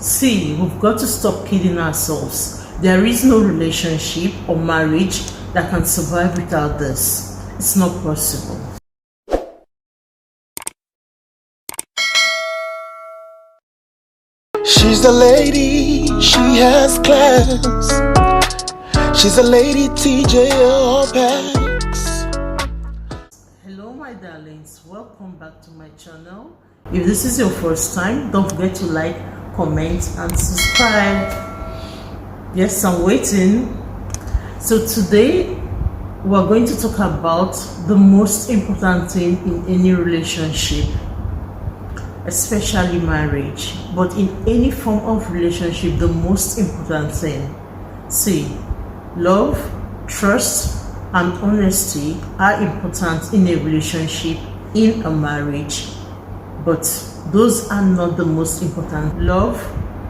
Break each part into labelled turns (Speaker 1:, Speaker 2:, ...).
Speaker 1: See, we've got to stop kidding ourselves. There is no relationship or marriage that can survive without this. It's not possible.
Speaker 2: She's a lady, she has class. She's a lady ladytgaopex.
Speaker 1: Hello my darlings, welcome back to my channel. If this is your first time, don't forget to like, comment and subscribe. Yes, I'm waiting. So today we're going to talk about the most important thing in any relationship, especially marriage, but in any form of relationship, the most important thing. See, love, trust and honesty are important in a relationship, in a marriage, but those are not the most important. Love,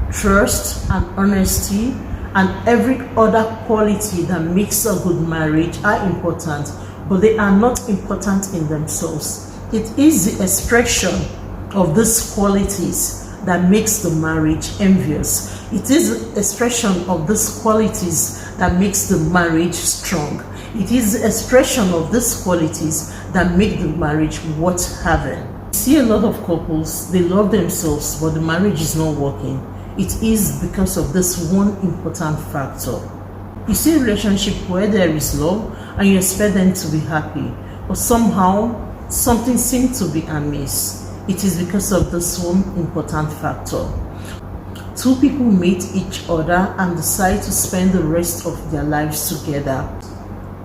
Speaker 1: trust and honesty and every other quality that makes a good marriage are important, but they are not important in themselves. It is the expression of these qualities that makes the marriage envious. It is the expression of these qualities that makes the marriage strong. It is the expression of these qualities that make the marriage worth having. You see a lot of couples, they love themselves, but the marriage is not working. It is because of this one important factor. You see a relationship where there is love and you expect them to be happy, but somehow something seems to be amiss. It is because of this one important factor. Two people meet each other and decide to spend the rest of their lives together.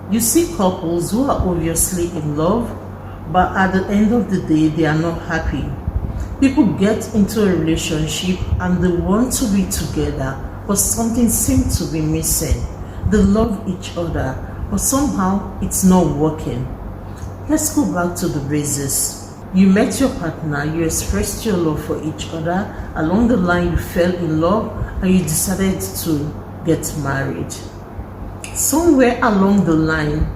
Speaker 1: You see couples who are obviously in love, but at the end of the day, they are not happy. People get into a relationship and they want to be together, but something seems to be missing. They love each other, but somehow it's not working. Let's go back to the basis. You met your partner, you expressed your love for each other. Along the line, you fell in love and you decided to get married. Somewhere along the line,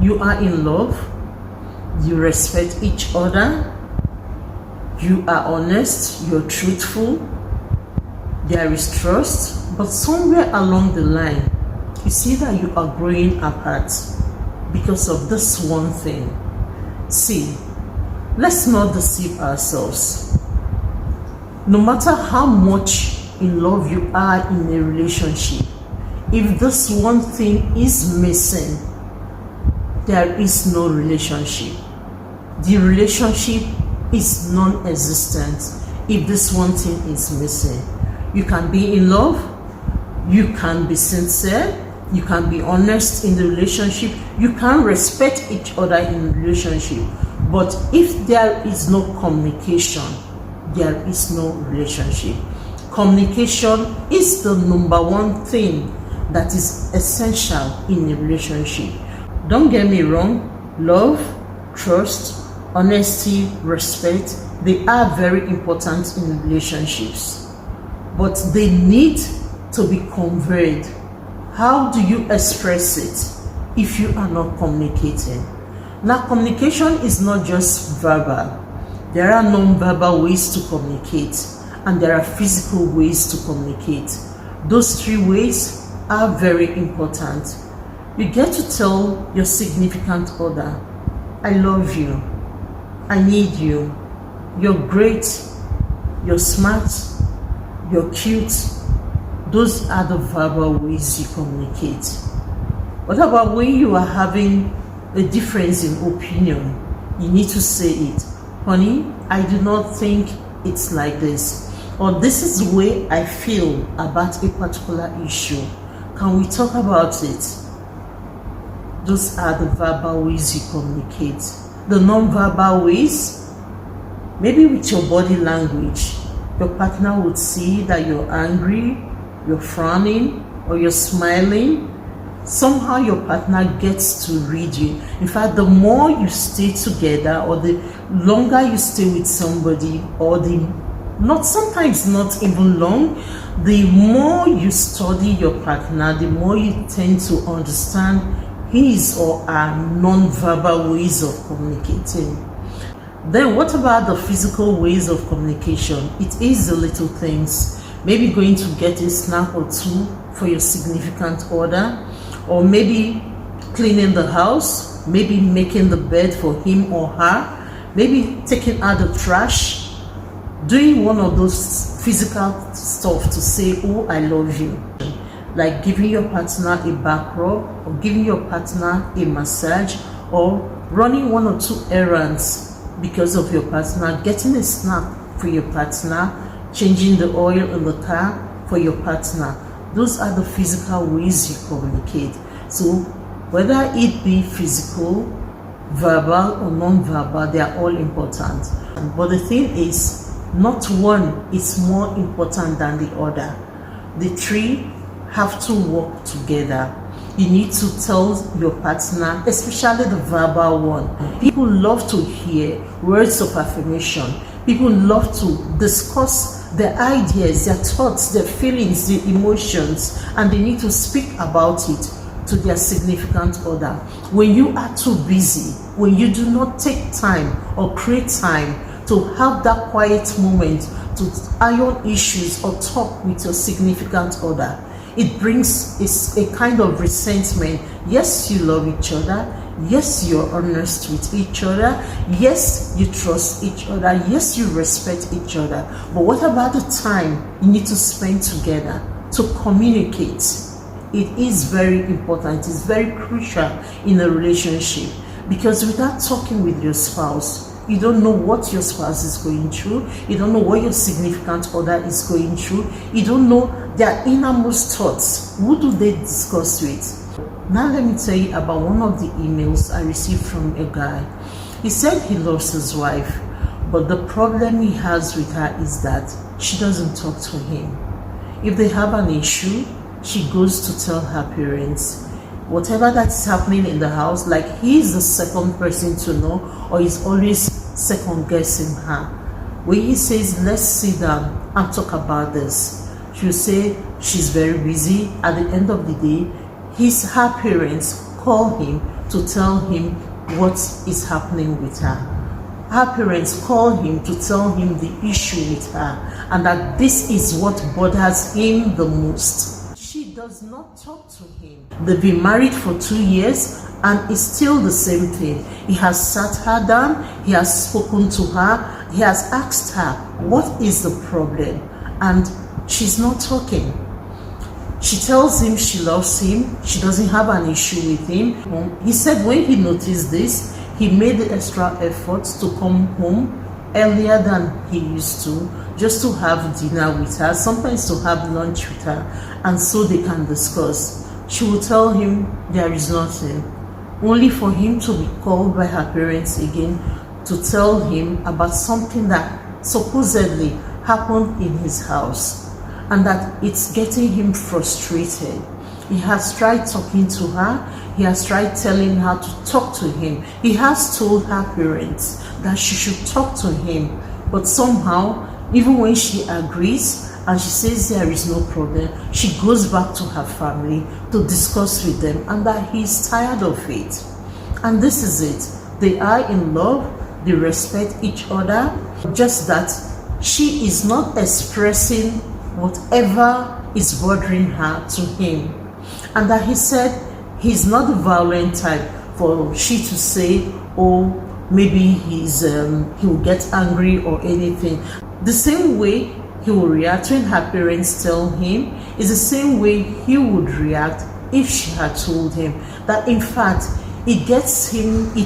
Speaker 1: you are in love, you respect each other, you are honest, you're truthful, there is trust, but somewhere along the line, you see that you are growing apart because of this one thing. See, let's not deceive ourselves. No matter how much in love you are in a relationship, if this one thing is missing, there is no relationship. The relationship is non-existent if this one thing is missing. You can be in love, you can be sincere, you can be honest in the relationship, you can respect each other in the relationship. But if there is no communication, there is no relationship. Communication is the number one thing that is essential in a relationship. Don't get me wrong, love, trust, honesty, respect, they are very important in relationships. But they need to be conveyed. How do you express it if you are not communicating? Now, communication is not just verbal. There are non-verbal ways to communicate, and there are physical ways to communicate. Those three ways are very important. You get to tell your significant other, I love you, I need you, you're great, you're smart, you're cute. Those are the verbal ways you communicate. What about when you are having a difference in opinion? You need to say it. Honey, I do not think it's like this, or this is the way I feel about a particular issue. Can we talk about it? Those are the verbal ways you communicate. The non-verbal ways, maybe with your body language, your partner would see that you're angry, you're frowning, or you're smiling. Somehow your partner gets to read you. In fact, the more you stay together, or the longer you stay with somebody, or sometimes not even long, the more you study your partner, the more you tend to understand his or her non-verbal ways of communicating. Then what about the physical ways of communication? It is the little things. Maybe going to get a snack or two for your significant other, or maybe cleaning the house, maybe making the bed for him or her, maybe taking out the trash, doing one of those physical stuff to say, oh, I love you. Like giving your partner a back rub, or giving your partner a massage, or running one or two errands because of your partner, getting a snack for your partner, changing the oil in the car for your partner. Those are the physical ways you communicate. So whether it be physical, verbal or non-verbal, they are all important. But the thing is, not one is more important than the other. The three have to work together. You need to tell your partner, especially the verbal one. People love to hear words of affirmation. People love to discuss their ideas, their thoughts, their feelings, their emotions, and they need to speak about it to their significant other. When you are too busy, when you do not take time or create time to have that quiet moment to iron issues or talk with your significant other, it brings a kind of resentment. Yes, you love each other. Yes, you're honest with each other. Yes, you trust each other. Yes, you respect each other. But what about the time you need to spend together to communicate? It is very important. It's very crucial in a relationship, because without talking with your spouse, you don't know what your spouse is going through. You don't know what your significant other is going through. You don't know their innermost thoughts. Who do they discuss with? Now let me tell you about one of the emails I received from a guy. He said he loves his wife, but the problem he has with her is that she doesn't talk to him. If they have an issue, she goes to tell her parents. Whatever that's happening in the house, like he's the second person to know, or he's always second guessing her. When he says, let's sit down and talk about this, she'll say she's very busy. At the end of the day, her parents call him to tell him what is happening with her. Her parents call him to tell him the issue with her, and that this is what bothers him the most. She does not talk to him. They've been married for 2 years and it's still the same thing. He has sat her down, he has spoken to her, he has asked her, what is the problem? And she's not talking. She tells him she loves him, she doesn't have an issue with him. He said when he noticed this, he made the extra effort to come home earlier than he used to, just to have dinner with her, sometimes to have lunch with her, and so they can discuss. She will tell him there is nothing, only for him to be called by her parents again to tell him about something that supposedly happened in his house, and that it's getting him frustrated. He has tried talking to her, he has tried telling her to talk to him, he has told her parents that she should talk to him, but somehow, even when she agrees and she says there is no problem, she goes back to her family to discuss with them, and that he's tired of it. And this is it. They are in love, they respect each other, just that she is not expressing whatever is bothering her to him. And that he said he's not the violent type for she to say, oh, maybe he will get angry or anything. The same way he will react when her parents tell him is the same way he would react if she had told him. That in fact, it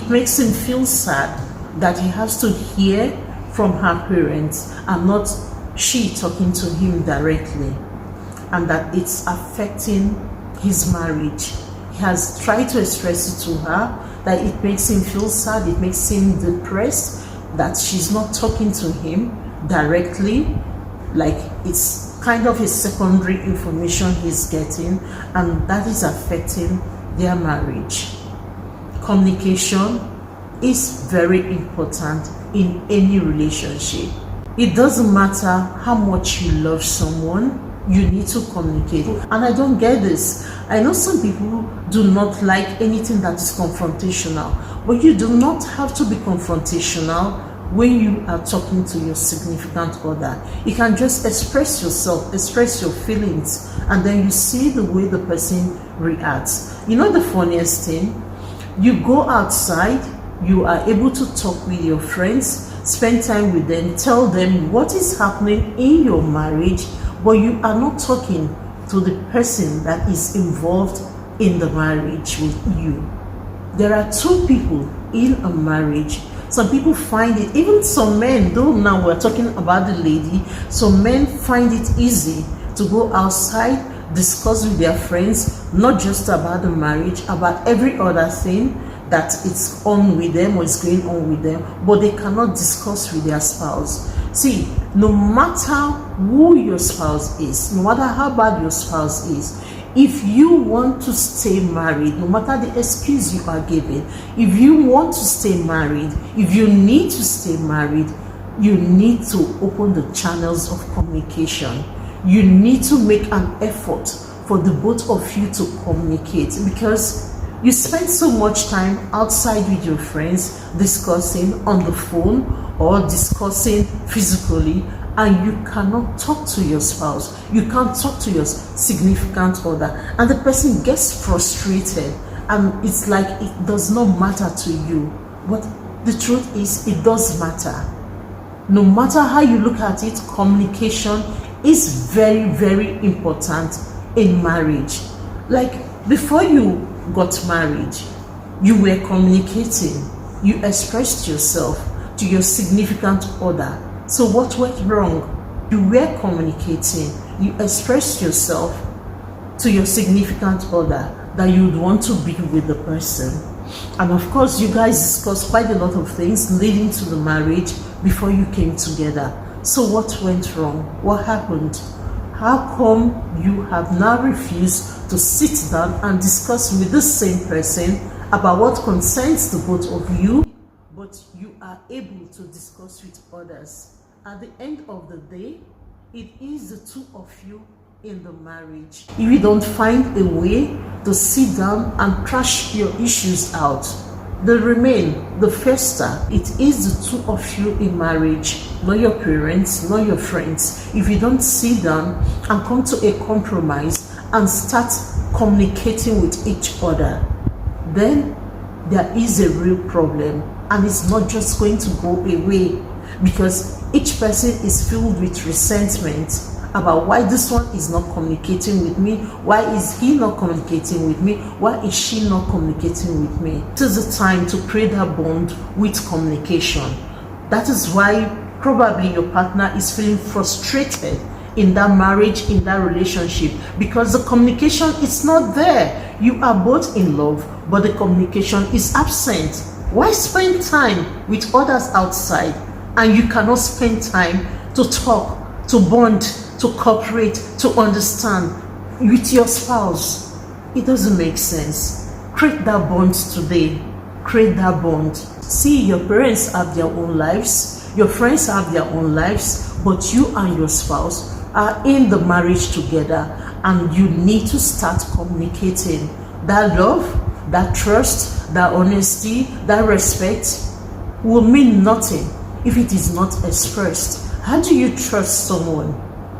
Speaker 1: makes him feel sad that he has to hear from her parents and not she talking to him directly, and that it's affecting his marriage. He has tried to express it to her that it makes him feel sad, it makes him depressed that she's not talking to him directly, like it's kind of a secondary information he's getting, and that is affecting their marriage. Communication is very important in any relationship. It doesn't matter how much you love someone, you need to communicate. And I don't get this. I know some people do not like anything that is confrontational, but you do not have to be confrontational when you are talking to your significant other. You can just express yourself, express your feelings, and then you see the way the person reacts. You know the funniest thing? You go outside, you are able to talk with your friends, spend time with them, tell them what is happening in your marriage, but you are not talking to the person that is involved in the marriage with you. There are two people in a marriage. Some people find it, even some men, though now we're talking about the lady, some men find it easy to go outside, discuss with their friends, not just about the marriage, about every other thing that it's on with them or is going on with them, but they cannot discuss with their spouse. See, no matter who your spouse is, no matter how bad your spouse is, if you want to stay married, no matter the excuse you are giving, if you want to stay married, if you need to stay married, you need to open the channels of communication. You need to make an effort for the both of you to communicate, because you spend so much time outside with your friends discussing on the phone or discussing physically, and you cannot talk to your spouse, you can't talk to your significant other, and the person gets frustrated and it's like it does not matter to you. But the truth is, it does matter. No matter how you look at it, communication is very, very important in marriage. Like before you got married, you were communicating, you expressed yourself to your significant other. So what went wrong? You were communicating, you expressed yourself to your significant other that you would want to be with the person. And of course, you guys discussed quite a lot of things leading to the marriage before you came together. So what went wrong? What happened? How come you have now refused to sit down and discuss with the same person about what concerns the both of you, but you are able to discuss with others? At the end of the day, it is the two of you in the marriage. If you don't find a way to sit down and thrash your issues out, they remain, the fester. It is the two of you in marriage, not your parents, not your friends. If you don't sit down and come to a compromise and start communicating with each other, then there is a real problem, and it's not just going to go away, because each person is filled with resentment about why this one is not communicating with me, why is he not communicating with me, why is she not communicating with me. It is the time to create that bond with communication. That is why probably your partner is feeling frustrated in that marriage, in that relationship, because the communication is not there. You are both in love, but the communication is absent. Why spend time with others outside and you cannot spend time to talk, to bond, to cooperate, to understand with your spouse? It doesn't make sense. Create that bond today. Create that bond. See, your parents have their own lives, your friends have their own lives, but you and your spouse are in the marriage together, and you need to start communicating. That love, that trust, that honesty, that respect will mean nothing if it is not expressed. How do you trust someone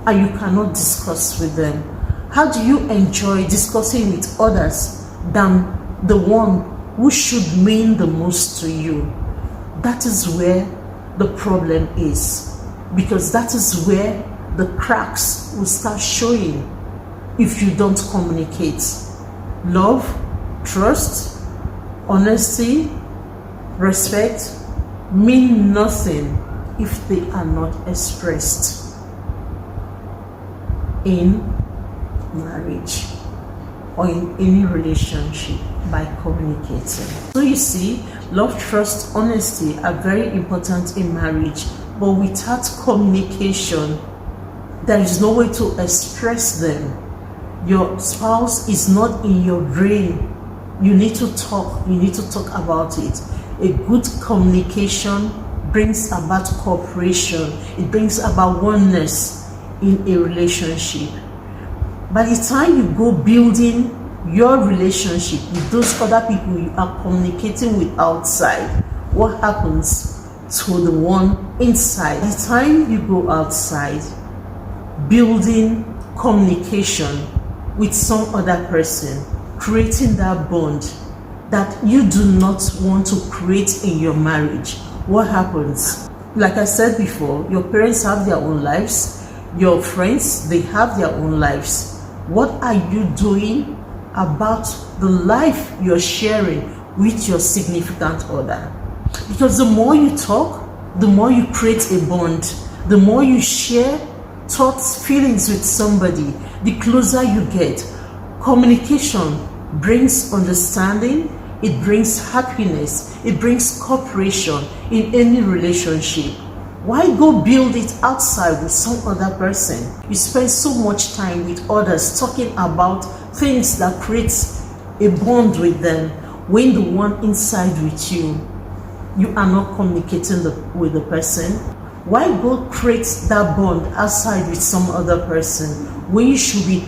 Speaker 1: and you cannot discuss with them? How do you enjoy discussing with others than the one who should mean the most to you? That is where the problem is, because that is where the cracks will start showing if you don't communicate. Love, trust, honesty, respect mean nothing if they are not expressed in marriage or in any relationship by communicating. So you see, love, trust, honesty are very important in marriage, but without communication, there is no way to express them. Your spouse is not in your brain. You need to talk. You need to talk about it. A good communication brings about cooperation. It brings about oneness in a relationship. By the time you go building your relationship with those other people you are communicating with outside, what happens to the one inside. The time you go outside, building communication with some other person, creating that bond that you do not want to create in your marriage, what happens? Like I said before, your parents have their own lives, your friends, they have their own lives. What are you doing about the life you're sharing with your significant other? Because the more you talk, the more you create a bond, the more you share thoughts, feelings with somebody, the closer you get. Communication brings understanding, it brings happiness, it brings cooperation in any relationship. Why go build it outside with some other person? You spend so much time with others talking about things that creates a bond with them, when the one inside with you are not communicating with the person. Why go create that bond outside with some other person when you should be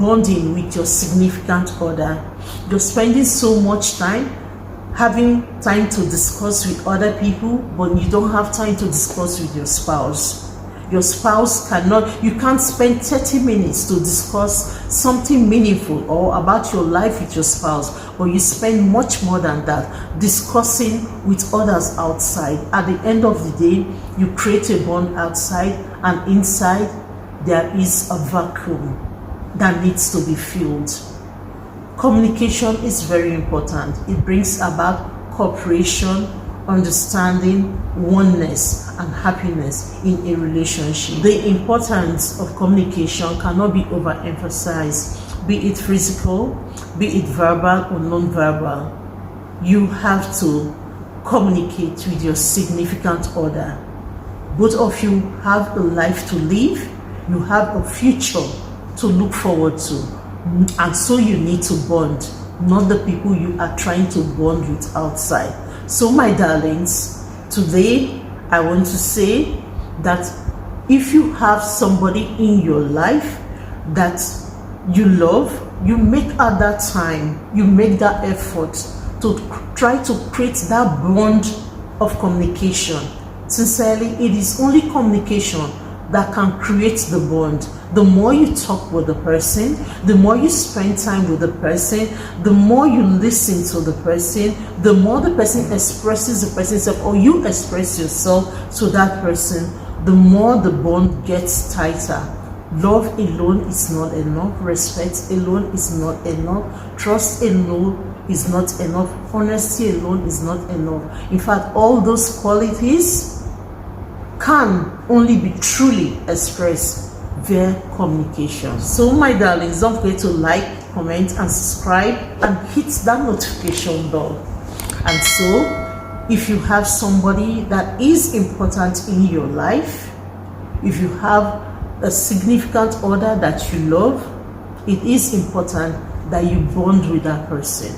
Speaker 1: bonding with your significant other? You're spending so much time having time to discuss with other people, but you don't have time to discuss with your spouse. Your spouse you can't spend 30 minutes to discuss something meaningful or about your life with your spouse, but you spend much more than that discussing with others outside. At the end of the day, you create a bond outside, and inside there is a vacuum that needs to be filled. Communication is very important. It brings about cooperation, understanding, oneness, and happiness in a relationship. The importance of communication cannot be overemphasized, be it physical, be it verbal or non-verbal. You have to communicate with your significant other. Both of you have a life to live, you have a future to look forward to, and so you need to bond, not the people you are trying to bond with outside. So my darlings, today I want to say that if you have somebody in your life that you love, you make at that time, you make that effort to try to create that bond of communication. Sincerely, it is only communication that can create the bond. The more you talk with the person, the more you spend time with the person, the more you listen to the person, the more the person expresses the person's or you express yourself to that person, the more the bond gets tighter. Love alone is not enough. Respect alone is not enough. Trust alone is not enough. Honesty alone is not enough. In fact, all those qualities can only be truly expressed via communication. So my darlings, don't forget to like, comment, and subscribe, and hit that notification bell. And so, if you have somebody that is important in your life, if you have a significant other that you love, it is important that you bond with that person.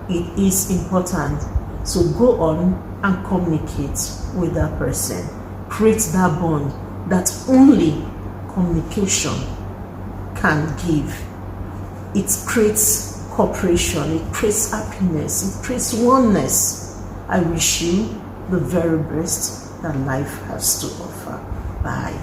Speaker 1: It is important. So go on and communicate with that person. Create that bond that only communication can give. It creates cooperation, it creates happiness, it creates oneness. I wish you the very best that life has to offer. Bye.